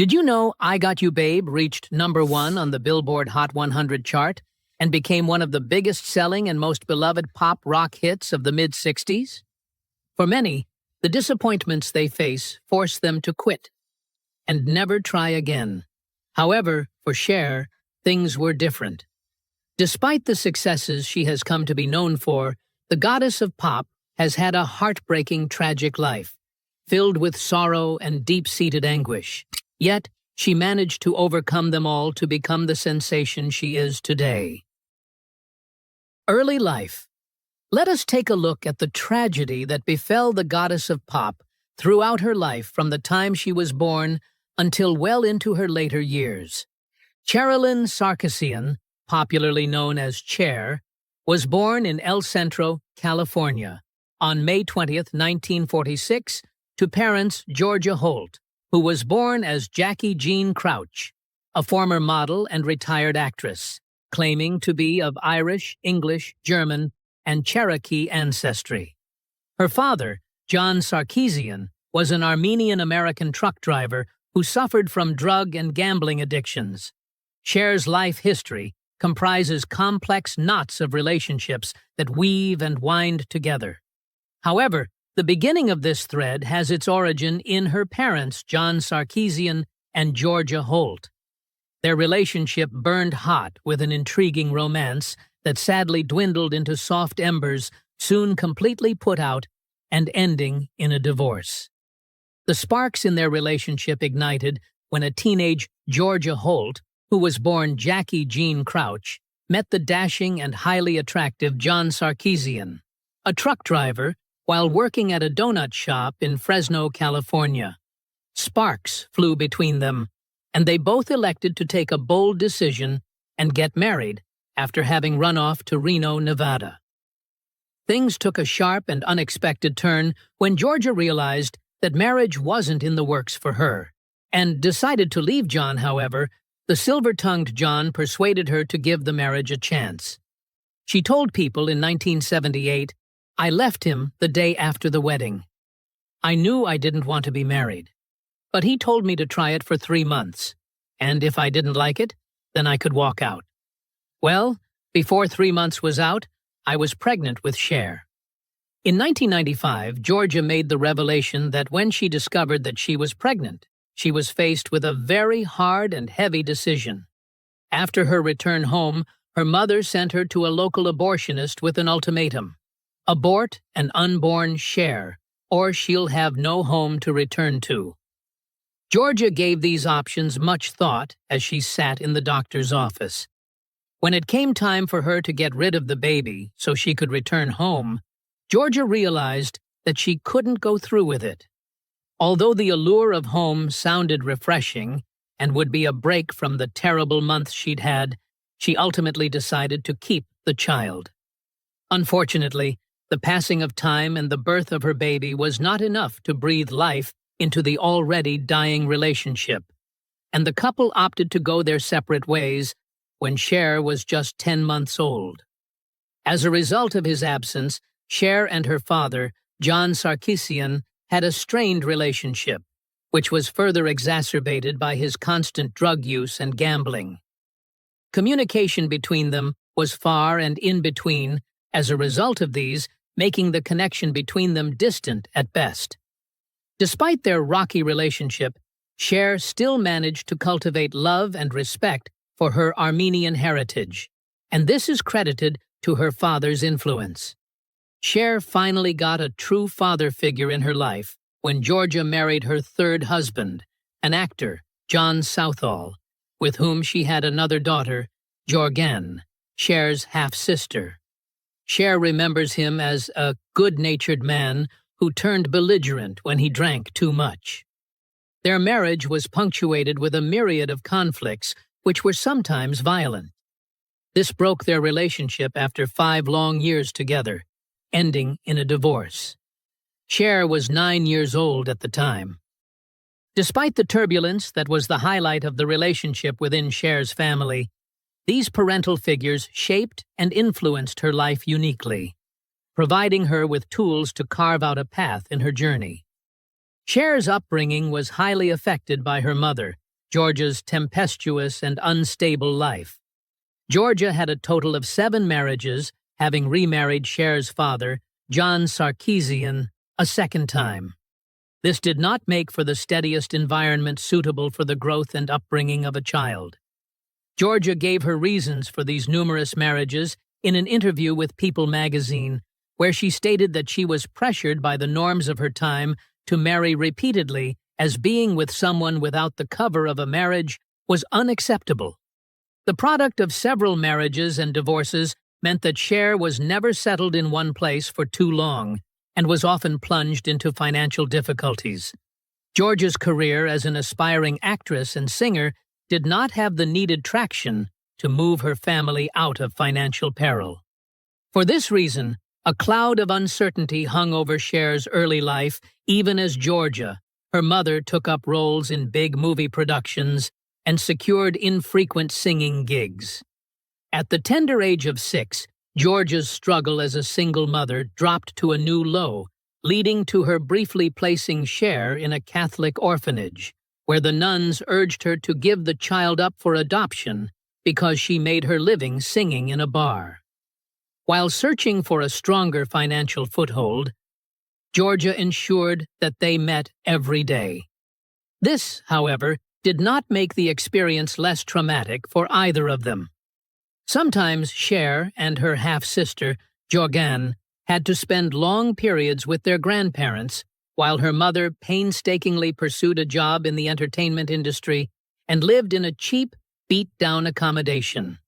Did you know I Got You Babe reached #1 on the Billboard Hot 100 chart and became one of the biggest selling and most beloved pop rock hits of the mid-60s? For many, the disappointments they face force them to quit and never try again. However, for Cher, things were different. Despite the successes she has come to be known for, the goddess of pop has had a heartbreaking, tragic life, filled with sorrow and deep-seated anguish. Yet, she managed to overcome them all to become the sensation she is today. Early life. Let us take a look at the tragedy that befell the goddess of pop throughout her life from the time she was born until well into her later years. Sherilyn Sarkisian, popularly known as Cher, was born in El Centro, California, on May 20th, 1946, to parents Georgia Holt, who was born as Jackie Jean Crouch, a former model and retired actress, claiming to be of Irish, English, German, and Cherokee ancestry. Her father, John Sarkisian, was an Armenian-American truck driver who suffered from drug and gambling addictions. Cher's life history comprises complex knots of relationships that weave and wind together. However, the beginning of this thread has its origin in her parents, John Sarkisian and Georgia Holt. Their relationship burned hot with an intriguing romance that sadly dwindled into soft embers, soon completely put out and ending in a divorce. The sparks in their relationship ignited when a teenage Georgia Holt, who was born Jackie Jean Crouch, met the dashing and highly attractive John Sarkisian, a truck driver, while working at a donut shop in Fresno, California. Sparks flew between them, and they both elected to take a bold decision and get married after having run off to Reno, Nevada. Things took a sharp and unexpected turn when Georgia realized that marriage wasn't in the works for her, and decided to leave John. However, the silver-tongued John persuaded her to give the marriage a chance. She told People in 1978, "I left him the day after the wedding. I knew I didn't want to be married, but he told me to try it for 3 months, and if I didn't like it, then I could walk out." Well, before 3 months was out, I was pregnant with Cher. In 1995, Georgia made the revelation that when she discovered that she was pregnant, she was faced with a very hard and heavy decision. After her return home, her mother sent her to a local abortionist with an ultimatum: abort an unborn Cher, or she'll have no home to return to. Georgia gave these options much thought as she sat in the doctor's office. When it came time for her to get rid of the baby so she could return home, Georgia realized that she couldn't go through with it. Although the allure of home sounded refreshing and would be a break from the terrible months she'd had, she ultimately decided to keep the child. Unfortunately, the passing of time and the birth of her baby was not enough to breathe life into the already dying relationship, and the couple opted to go their separate ways when Cher was just 10 months old. As a result of his absence, Cher and her father, John Sarkisian, had a strained relationship, which was further exacerbated by his constant drug use and gambling. Communication between them was far and in between, as a result of these, making the connection between them distant at best. Despite their rocky relationship, Cher still managed to cultivate love and respect for her Armenian heritage, and this is credited to her father's influence. Cher finally got a true father figure in her life when Georgia married her third husband, an actor, John Southall, with whom she had another daughter, Jorgen, Cher's half-sister. Cher remembers him as a good-natured man who turned belligerent when he drank too much. Their marriage was punctuated with a myriad of conflicts which were sometimes violent. This broke their relationship after 5 long years together, ending in a divorce. Cher was 9 years old at the time. Despite the turbulence that was the highlight of the relationship within Cher's family, these parental figures shaped and influenced her life uniquely, providing her with tools to carve out a path in her journey. Cher's upbringing was highly affected by her mother, Georgia's tempestuous and unstable life. Georgia had a total of 7 marriages, having remarried Cher's father, John Sarkeesian, a second time. This did not make for the steadiest environment suitable for the growth and upbringing of a child. Georgia gave her reasons for these numerous marriages in an interview with People magazine, where she stated that she was pressured by the norms of her time to marry repeatedly, as being with someone without the cover of a marriage was unacceptable. The product of several marriages and divorces meant that Cher was never settled in one place for too long and was often plunged into financial difficulties. Georgia's career as an aspiring actress and singer did not have the needed traction to move her family out of financial peril. For this reason, a cloud of uncertainty hung over Cher's early life, even as Georgia, her mother, took up roles in big movie productions and secured infrequent singing gigs. At the tender age of 6, Georgia's struggle as a single mother dropped to a new low, leading to her briefly placing Cher in a Catholic orphanage, where the nuns urged her to give the child up for adoption because she made her living singing in a bar. While searching for a stronger financial foothold, Georgia ensured that they met every day. This, however, did not make the experience less traumatic for either of them. Sometimes Cher and her half-sister, Jorgan, had to spend long periods with their grandparents, while her mother painstakingly pursued a job in the entertainment industry and lived in a cheap, beat-down accommodation.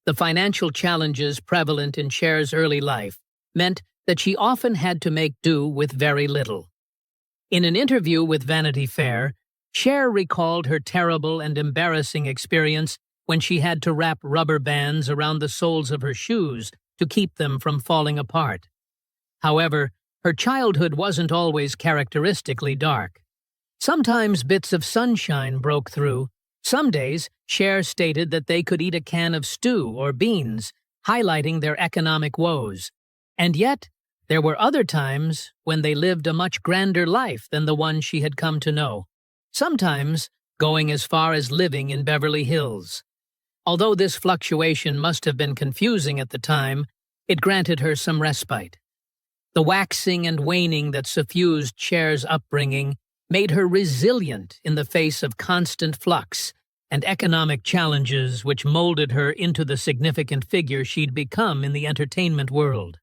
The financial challenges prevalent in Cher's early life meant that she often had to make do with very little. In an interview with Vanity Fair, Cher recalled her terrible and embarrassing experience when she had to wrap rubber bands around the soles of her shoes to keep them from falling apart. However, her childhood wasn't always characteristically dark. Sometimes bits of sunshine broke through. Some days, Cher stated that they could eat a can of stew or beans, highlighting their economic woes. And yet, there were other times when they lived a much grander life than the one she had come to know, sometimes going as far as living in Beverly Hills. Although this fluctuation must have been confusing at the time, it granted her some respite. The waxing and waning that suffused Cher's upbringing made her resilient in the face of constant flux and economic challenges which molded her into the significant figure she'd become in the entertainment world.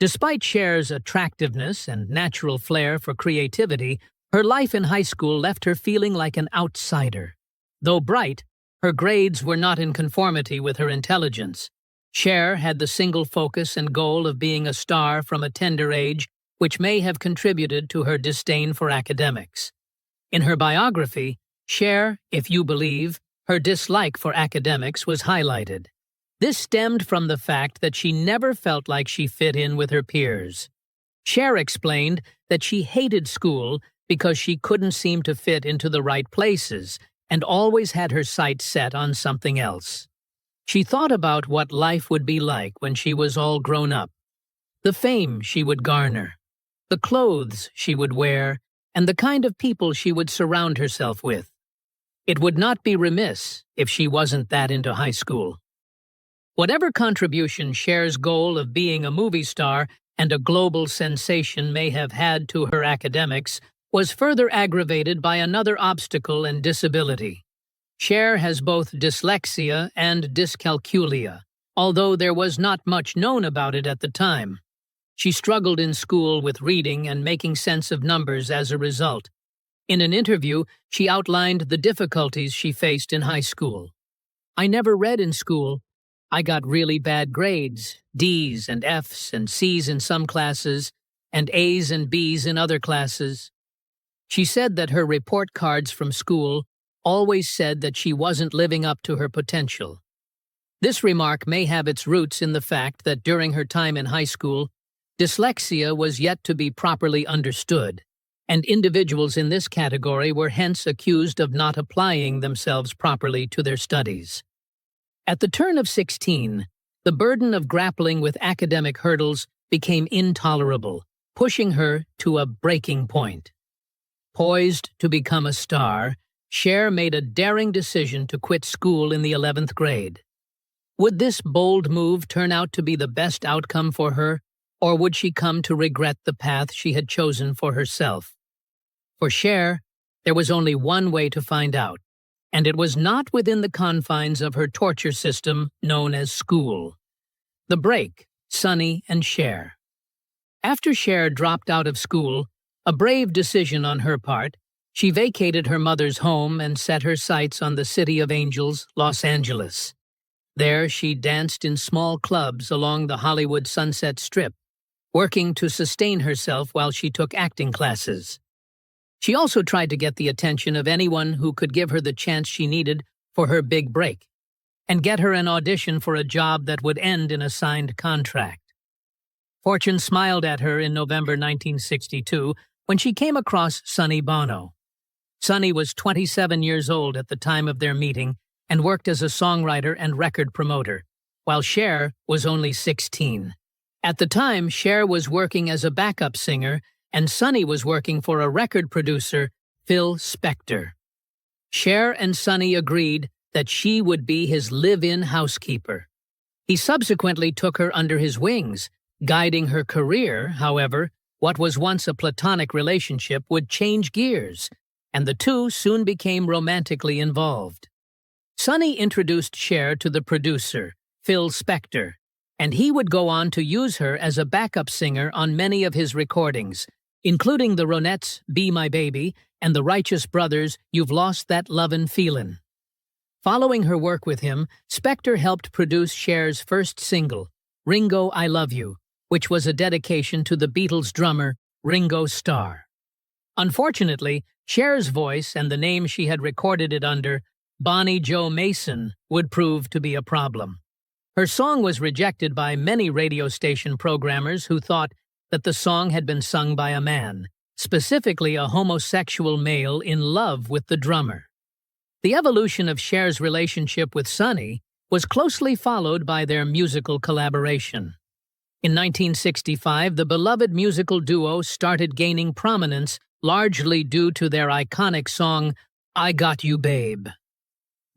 Despite Cher's attractiveness and natural flair for creativity, her life in high school left her feeling like an outsider. Though bright, her grades were not in conformity with her intelligence. Cher had the single focus and goal of being a star from a tender age, which may have contributed to her disdain for academics. In her biography, Cher, if you believe, her dislike for academics was highlighted. This stemmed from the fact that she never felt like she fit in with her peers. Cher explained that she hated school because she couldn't seem to fit into the right places and always had her sights set on something else. She thought about what life would be like when she was all grown up, the fame she would garner, the clothes she would wear, and the kind of people she would surround herself with. It would not be remiss if she wasn't that into high school. Whatever contribution Cher's goal of being a movie star and a global sensation may have had to her academics was further aggravated by another obstacle and disability. Cher has both dyslexia and dyscalculia, although there was not much known about it at the time. She struggled in school with reading and making sense of numbers as a result. In an interview, she outlined the difficulties she faced in high school. "I never read in school. I got really bad grades, D's and F's and C's in some classes, and A's and B's in other classes." She said that her report cards from school always said that she wasn't living up to her potential. This remark may have its roots in the fact that during her time in high school, dyslexia was yet to be properly understood, and individuals in this category were hence accused of not applying themselves properly to their studies. At the turn of 16, the burden of grappling with academic hurdles became intolerable, pushing her to a breaking point. Poised to become a star, Cher made a daring decision to quit school in the 11th grade. Would this bold move turn out to be the best outcome for her, or would she come to regret the path she had chosen for herself? For Cher, there was only one way to find out, and it was not within the confines of her torture system known as school. The break, Sonny and Cher. After Cher dropped out of school, a brave decision on her part, she vacated her mother's home and set her sights on the City of Angels, Los Angeles. There she danced in small clubs along the Hollywood Sunset Strip, working to sustain herself while she took acting classes. She also tried to get the attention of anyone who could give her the chance she needed for her big break, and get her an audition for a job that would end in a signed contract. Fortune smiled at her in November 1962 when she came across Sonny Bono. Sonny was 27 years old at the time of their meeting and worked as a songwriter and record promoter, while Cher was only 16. At the time, Cher was working as a backup singer, and Sonny was working for a record producer, Phil Spector. Cher and Sonny agreed that she would be his live-in housekeeper. He subsequently took her under his wings. Guiding her career, however, what was once a platonic relationship would change gears, and the two soon became romantically involved. Sonny introduced Cher to the producer, Phil Spector, and he would go on to use her as a backup singer on many of his recordings, including the Ronettes' Be My Baby and the Righteous Brothers' You've Lost That Lovin' Feelin'. Following her work with him, Spector helped produce Cher's first single, Ringo I Love You, which was a dedication to the Beatles' drummer, Ringo Starr. Unfortunately, Cher's voice and the name she had recorded it under, Bonnie Jo Mason, would prove to be a problem. Her song was rejected by many radio station programmers who thought that the song had been sung by a man, specifically a homosexual male in love with the drummer. The evolution of Cher's relationship with Sonny was closely followed by their musical collaboration. In 1965, the beloved musical duo started gaining prominence largely due to their iconic song, I Got You Babe.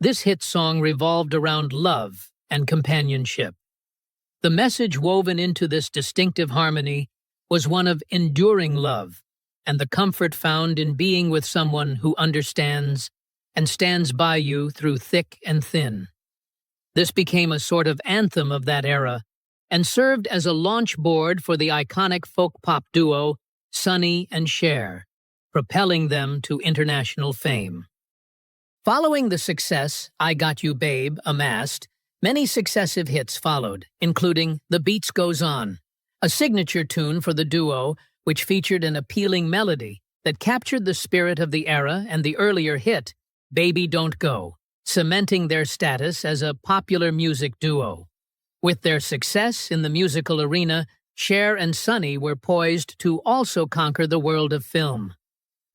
This hit song revolved around love and companionship. The message woven into this distinctive harmony was one of enduring love and the comfort found in being with someone who understands and stands by you through thick and thin. This became a sort of anthem of that era and served as a launch board for the iconic folk-pop duo Sonny and Cher, propelling them to international fame. Following the success I Got You Babe amassed, many successive hits followed, including The Beats Goes On, a signature tune for the duo which featured an appealing melody that captured the spirit of the era, and the earlier hit, Baby Don't Go, cementing their status as a popular music duo. With their success in the musical arena, Cher and Sonny were poised to also conquer the world of film.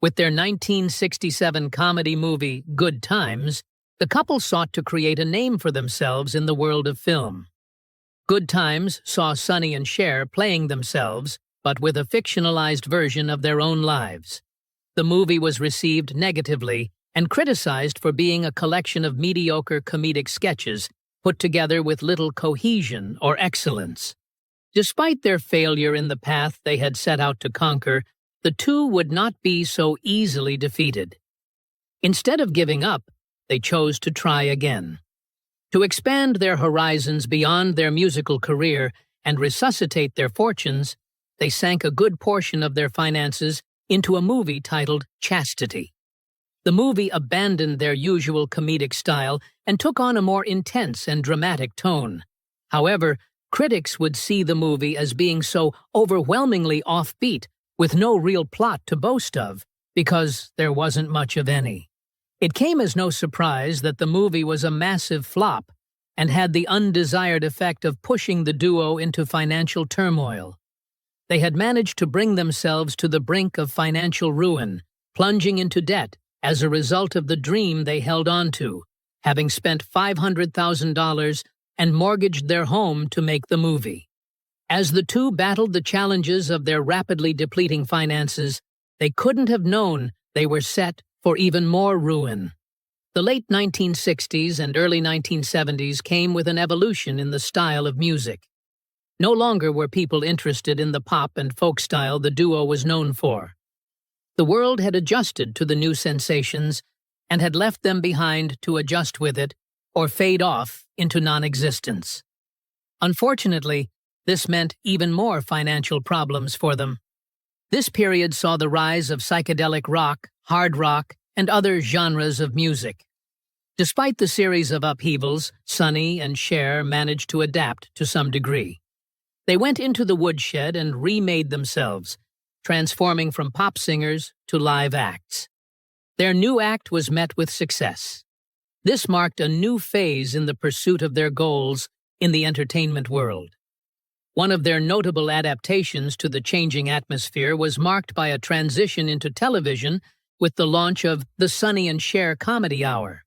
With their 1967 comedy movie Good Times, the couple sought to create a name for themselves in the world of film. Good Times saw Sonny and Cher playing themselves, but with a fictionalized version of their own lives. The movie was received negatively and criticized for being a collection of mediocre comedic sketches put together with little cohesion or excellence. Despite their failure in the path they had set out to conquer, the two would not be so easily defeated. Instead of giving up, they chose to try again. To expand their horizons beyond their musical career and resuscitate their fortunes, they sank a good portion of their finances into a movie titled Chastity. The movie abandoned their usual comedic style and took on a more intense and dramatic tone. However, critics would see the movie as being so overwhelmingly offbeat, with no real plot to boast of, because there wasn't much of any. It came as no surprise that the movie was a massive flop and had the undesired effect of pushing the duo into financial turmoil. They had managed to bring themselves to the brink of financial ruin, plunging into debt as a result of the dream they held on to, having spent $500,000 and mortgaged their home to make the movie. As the two battled the challenges of their rapidly depleting finances, they couldn't have known they were set for even more ruin. The late 1960s and early 1970s came with an evolution in the style of music. No longer were people interested in the pop and folk style the duo was known for. The world had adjusted to the new sensations and had left them behind to adjust with it or fade off into non-existence. Unfortunately, this meant even more financial problems for them. This period saw the rise of psychedelic rock, hard rock, and other genres of music. Despite the series of upheavals, Sonny and Cher managed to adapt to some degree. They went into the woodshed and remade themselves, transforming from pop singers to live acts. Their new act was met with success. This marked a new phase in the pursuit of their goals in the entertainment world. One of their notable adaptations to the changing atmosphere was marked by a transition into television with the launch of the Sonny and Cher Comedy Hour.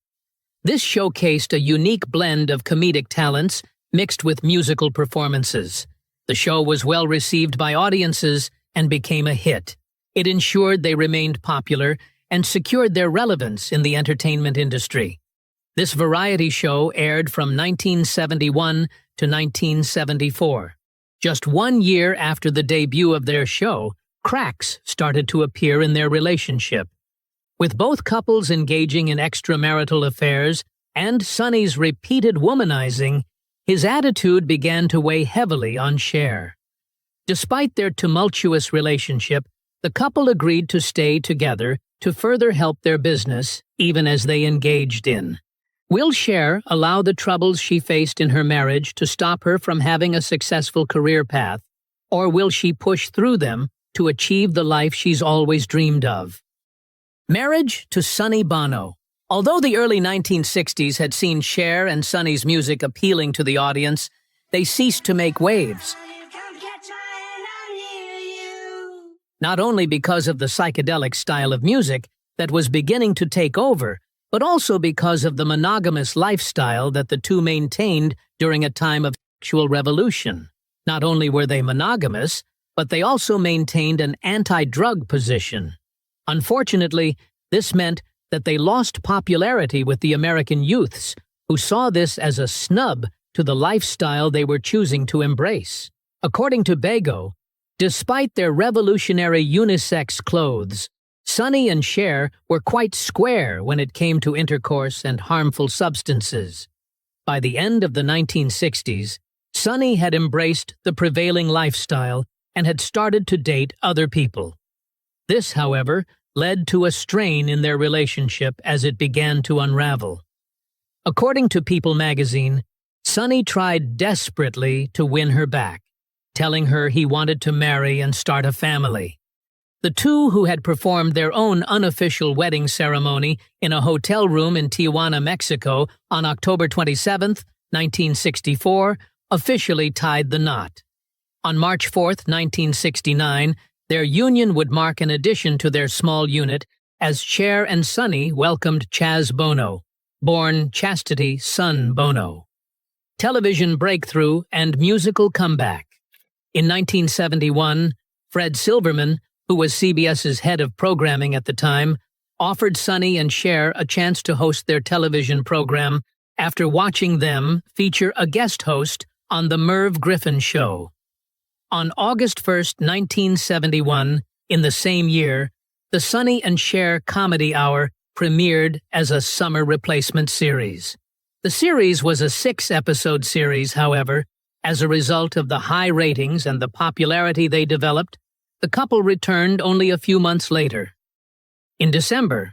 This showcased a unique blend of comedic talents mixed with musical performances. The show was well received by audiences and became a hit. It ensured they remained popular and secured their relevance in the entertainment industry. This variety show aired from 1971 to 1974. Just 1 year after the debut of their show, cracks started to appear in their relationship. With both couples engaging in extramarital affairs and Sonny's repeated womanizing, his attitude began to weigh heavily on Cher. Despite their tumultuous relationship, the couple agreed to stay together to further help their business, even as they engaged in. Will Cher allow the troubles she faced in her marriage to stop her from having a successful career path, or will she push through them to achieve the life she's always dreamed of? Marriage to Sonny Bono. Although the early 1960s had seen Cher and Sonny's music appealing to the audience, they ceased to make waves. Not only because of the psychedelic style of music that was beginning to take over, but also because of the monogamous lifestyle that the two maintained during a time of sexual revolution. Not only were they monogamous, but they also maintained an anti-drug position. Unfortunately, this meant that they lost popularity with the American youths, who saw this as a snub to the lifestyle they were choosing to embrace. According to Bono, despite their revolutionary unisex clothes, Sonny and Cher were quite square when it came to intercourse and harmful substances. By the end of the 1960s, Sonny had embraced the prevailing lifestyle and had started to date other people. This, however, led to a strain in their relationship as it began to unravel. According to People magazine, Sonny tried desperately to win her back, telling her he wanted to marry and start a family. The two, who had performed their own unofficial wedding ceremony in a hotel room in Tijuana, Mexico on October 27, 1964, officially tied the knot. On March 4, 1969, their union would mark an addition to their small unit as Cher and Sonny welcomed Chaz Bono, born Chastity Son Bono. Television breakthrough and musical comeback. In 1971, Fred Silverman, who was CBS's head of programming at the time, offered Sonny and Cher a chance to host their television program after watching them feature a guest host on The Merv Griffin Show. On August 1, 1971, in the same year, the Sonny and Cher Comedy Hour premiered as a summer replacement series. The series was a 6-episode series, however. As a result of the high ratings and the popularity they developed, the couple returned only a few months later. In December,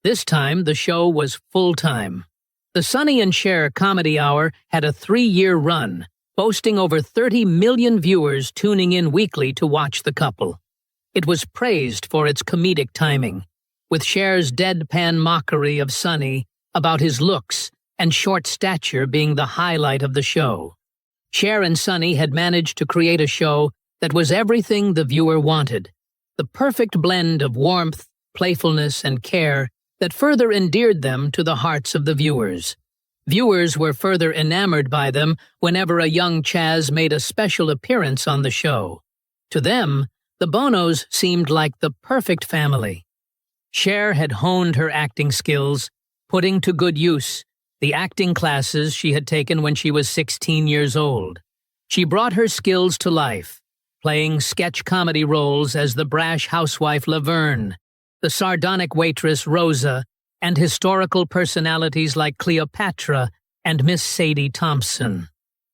this time the show was full-time. The Sonny and Cher Comedy Hour had a 3-year run, boasting over 30 million viewers tuning in weekly to watch the couple. It was praised for its comedic timing, with Cher's deadpan mockery of Sonny about his looks and short stature being the highlight of the show. Cher and Sonny had managed to create a show that was everything the viewer wanted, the perfect blend of warmth, playfulness, and care that further endeared them to the hearts of the viewers. Viewers were further enamored by them whenever a young Chaz made a special appearance on the show. To them, the Bonos seemed like the perfect family. Cher had honed her acting skills, putting to good use the acting classes she had taken when she was 16 years old. She brought her skills to life, playing sketch comedy roles as the brash housewife Laverne, the sardonic waitress Rosa, and historical personalities like Cleopatra and Miss Sadie Thompson.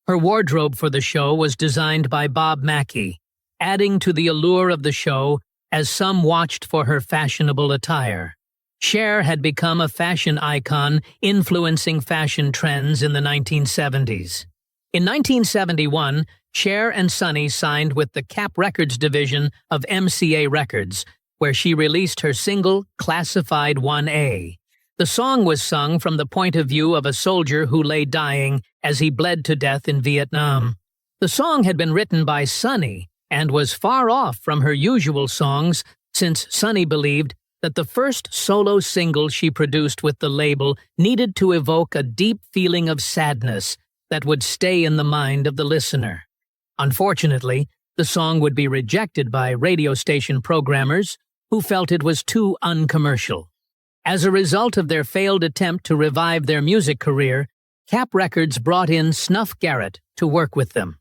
Her wardrobe for the show was designed by Bob Mackie, adding to the allure of the show as some watched for her fashionable attire. Cher had become a fashion icon, influencing fashion trends in the 1970s. In 1971, Cher and Sonny signed with the Cap Records division of MCA Records, where she released her single, Classified 1A. The song was sung from the point of view of a soldier who lay dying as he bled to death in Vietnam. The song had been written by Sonny and was far off from her usual songs, since Sonny believed that the first solo single she produced with the label needed to evoke a deep feeling of sadness that would stay in the mind of the listener. Unfortunately, the song would be rejected by radio station programmers who felt it was too uncommercial. As a result of their failed attempt to revive their music career, Cap Records brought in Snuff Garrett to work with them.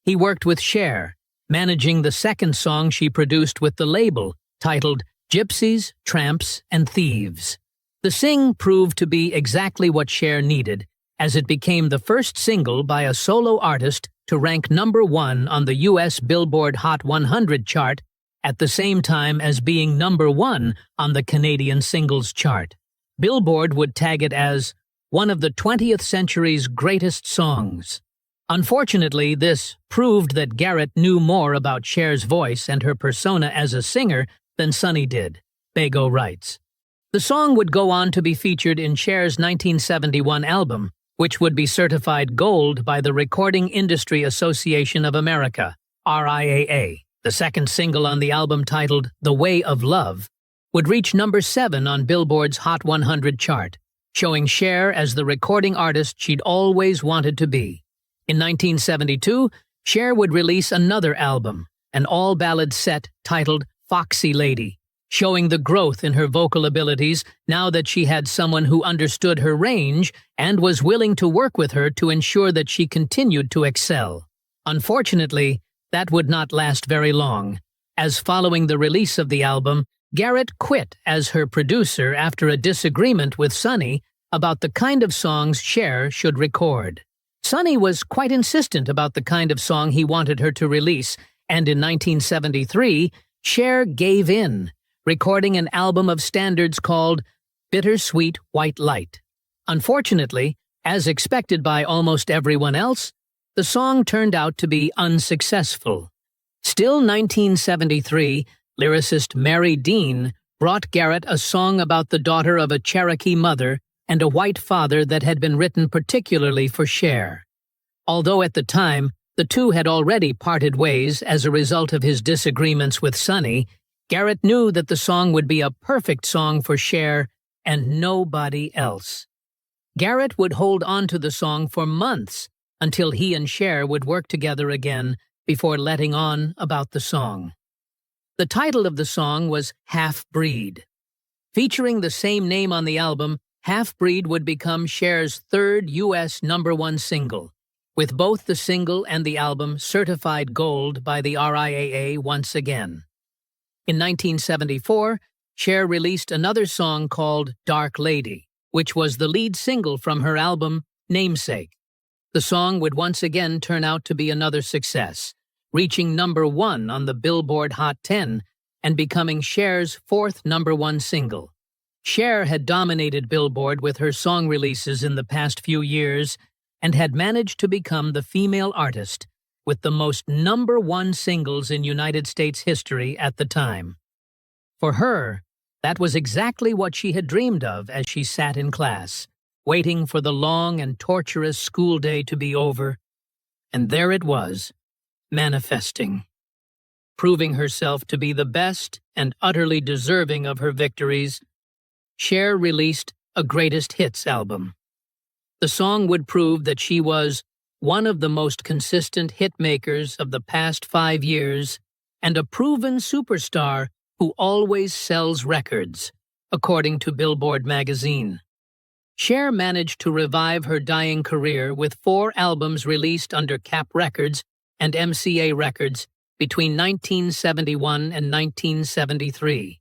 He worked with Cher, managing the second song she produced with the label, titled Gypsies, Tramps, and Thieves. The sing proved to be exactly what Cher needed, as it became the first single by a solo artist to rank #1 on the U.S. Billboard Hot 100 chart, at the same time as being #1 on the Canadian Singles Chart. Billboard would tag it as one of the 20th century's greatest songs. Unfortunately, this proved that Garrett knew more about Cher's voice and her persona as a singer than Sonny did, Bago writes. The song would go on to be featured in Cher's 1971 album, which would be certified gold by the Recording Industry Association of America, RIAA. The second single on the album, titled The Way of Love, would reach #7 on Billboard's Hot 100 chart, showing Cher as the recording artist she'd always wanted to be. In 1972, Cher would release another album, an all-ballad set titled Foxy Lady, showing the growth in her vocal abilities now that she had someone who understood her range and was willing to work with her to ensure that she continued to excel. Unfortunately, that would not last very long, as following the release of the album, Garrett quit as her producer after a disagreement with Sonny about the kind of songs Cher should record. Sonny was quite insistent about the kind of song he wanted her to release, and in 1973, Cher gave in, recording an album of standards called Bittersweet White Light. Unfortunately, as expected by almost everyone else, the song turned out to be unsuccessful. Still 1973, lyricist Mary Dean brought Garrett a song about the daughter of a Cherokee mother and a white father that had been written particularly for Cher. Although at the time, the two had already parted ways as a result of his disagreements with Sonny, Garrett knew that the song would be a perfect song for Cher and nobody else. Garrett would hold on to the song for months until he and Cher would work together again before letting on about the song. The title of the song was Half Breed. Featuring the same name on the album, Half Breed would become Cher's third U.S. #1 single, with both the single and the album certified gold by the RIAA once again. In 1974, Cher released another song called Dark Lady, which was the lead single from her album Namesake. The song would once again turn out to be another success, reaching #1 on the Billboard Hot 10 and becoming Cher's fourth #1 single. Cher had dominated Billboard with her song releases in the past few years and had managed to become the female artist with the most #1 singles in United States history at the time. For her, that was exactly what she had dreamed of as she sat in class, waiting for the long and torturous school day to be over. And there it was, manifesting. Proving herself to be the best and utterly deserving of her victories, Cher released a greatest hits album. The song would prove that she was one of the most consistent hitmakers of the past 5 years and a proven superstar who always sells records. according to Billboard magazine. Cher managed to revive her dying career with 4 albums released under Cap Records and MCA Records between 1971 and 1973.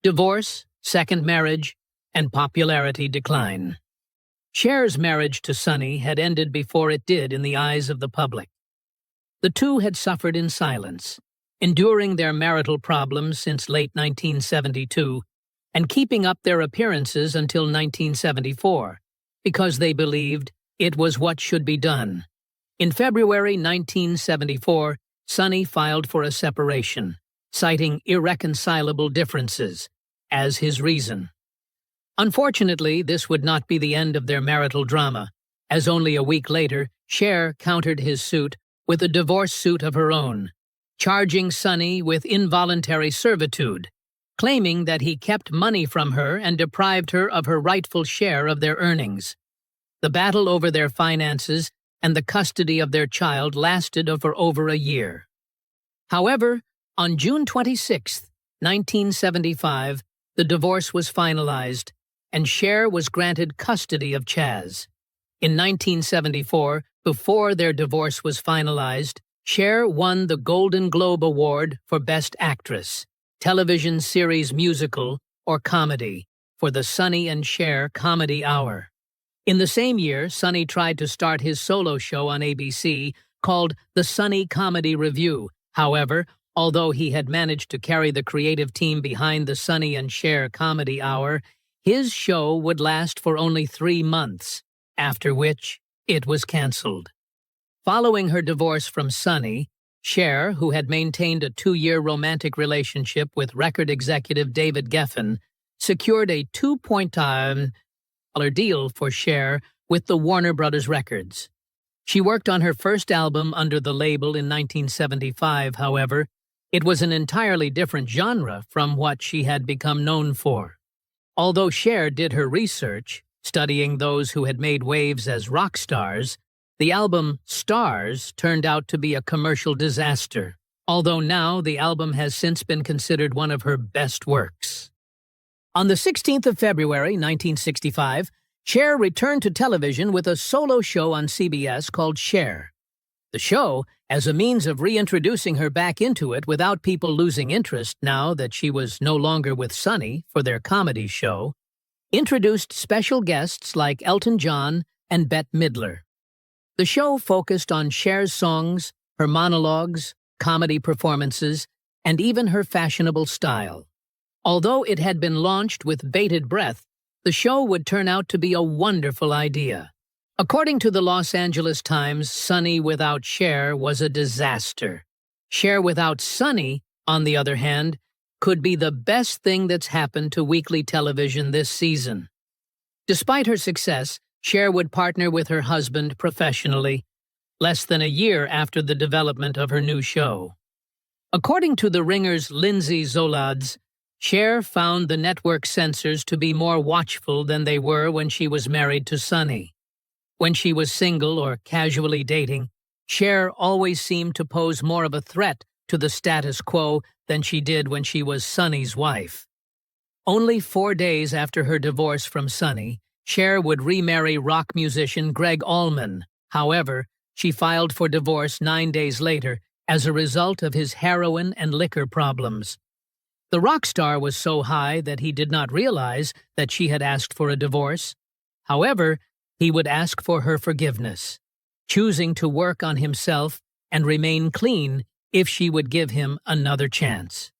Divorce, second marriage, and popularity decline. Cher's marriage to Sonny had ended before it did in the eyes of the public. The two had suffered in silence, enduring their marital problems since late 1972 and keeping up their appearances until 1974, because they believed it was what should be done. In February 1974, Sonny filed for a separation, citing irreconcilable differences as his reason. Unfortunately, this would not be the end of their marital drama, as only a week later, Cher countered his suit with a divorce suit of her own, charging Sonny with involuntary servitude, claiming that he kept money from her and deprived her of her rightful share of their earnings. The battle over their finances and the custody of their child lasted for over a year. However, on June 26, 1975, the divorce was finalized, and Cher was granted custody of Chaz. In 1974, before their divorce was finalized, Cher won the Golden Globe Award for Best Actress, Television Series Musical, or Comedy, for the Sonny and Cher Comedy Hour. In the same year, Sonny tried to start his solo show on ABC called The Sonny Comedy Review. However, although he had managed to carry the creative team behind the Sonny and Cher Comedy Hour, his show would last for only 3 months, after which it was canceled. Following her divorce from Sonny, Cher, who had maintained a 2-year romantic relationship with record executive David Geffen, secured a $2.5 deal for Cher with the Warner Brothers Records. She worked on her first album under the label in 1975, however. It was an entirely different genre from what she had become known for. Although Cher did her research, studying those who had made waves as rock stars, the album Stars turned out to be a commercial disaster, although now the album has since been considered one of her best works. On the 16th of February, 1965, Cher returned to television with a solo show on CBS called Cher. The show, as a means of reintroducing her back into it without people losing interest now that she was no longer with Sonny for their comedy show, introduced special guests like Elton John and Bette Midler. The show focused on Cher's songs, her monologues, comedy performances, and even her fashionable style. Although it had been launched with bated breath, the show would turn out to be a wonderful idea. According to the Los Angeles Times, Sonny without Cher was a disaster. Cher without Sonny, on the other hand, could be the best thing that's happened to weekly television this season. Despite her success, Cher would partner with her husband professionally, less than a year after the development of her new show. According to The Ringer's Lindsay Zoladz, Cher found the network censors to be more watchful than they were when she was married to Sonny. When she was single or casually dating, Cher always seemed to pose more of a threat to the status quo than she did when she was Sonny's wife. Only 4 days after her divorce from Sonny, Cher would remarry rock musician Greg Allman. However, she filed for divorce 9 days later as a result of his heroin and liquor problems. The rock star was so high that he did not realize that she had asked for a divorce. However, he would ask for her forgiveness, choosing to work on himself and remain clean if she would give him another chance.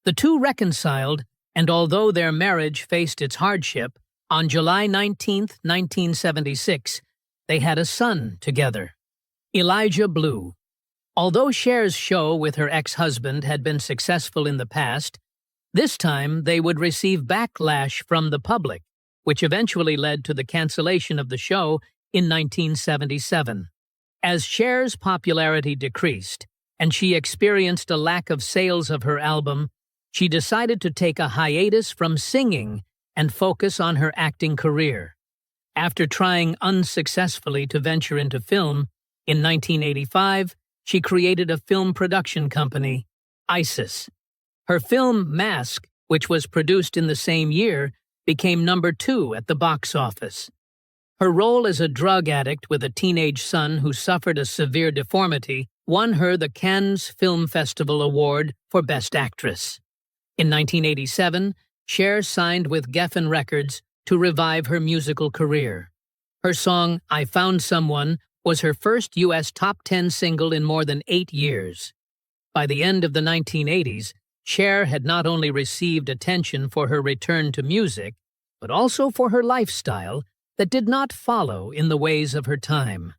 The two reconciled, and although their marriage faced its hardship, on July 19, 1976, they had a son together, Elijah Blue. Although Cher's show with her ex-husband had been successful in the past, this time they would receive backlash from the public, which eventually led to the cancellation of the show in 1977. As Cher's popularity decreased, and she experienced a lack of sales of her album, she decided to take a hiatus from singing and focus on her acting career. After trying unsuccessfully to venture into film, in 1985, she created a film production company, ISIS. Her film Mask which was produced in the same year, became number 2 at the box office. Her role as a drug addict with a teenage son who suffered a severe deformity won her the Cannes Film Festival Award for Best Actress. In 1987, Cher signed with Geffen Records to revive her musical career. Her song, I Found Someone, was her first U.S. top 10 single in more than 8 years. By the end of the 1980s, Cher had not only received attention for her return to music, but also for her lifestyle that did not follow in the ways of her time.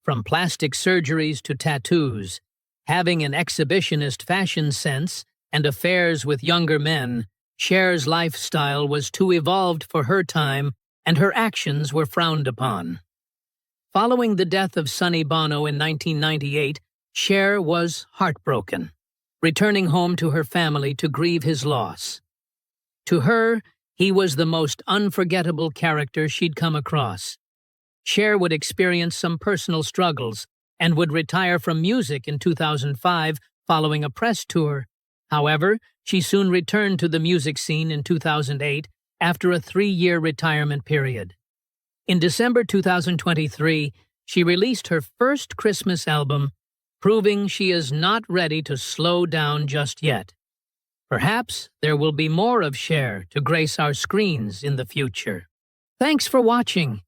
From plastic surgeries to tattoos, having an exhibitionist fashion sense, and affairs with younger men, Cher's lifestyle was too evolved for her time, and her actions were frowned upon. Following the death of Sonny Bono in 1998, Cher was heartbroken, returning home to her family to grieve his loss. To her, he was the most unforgettable character she'd come across. Cher would experience some personal struggles and would retire from music in 2005 following a press tour. However, she soon returned to the music scene in 2008 after a 3-year retirement period. In December 2023, she released her first Christmas album, proving she is not ready to slow down just yet. Perhaps there will be more of Cher to grace our screens in the future. Thanks for watching.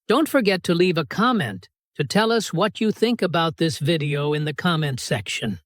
Don't forget to leave a comment to tell us what you think about this video in the comment section.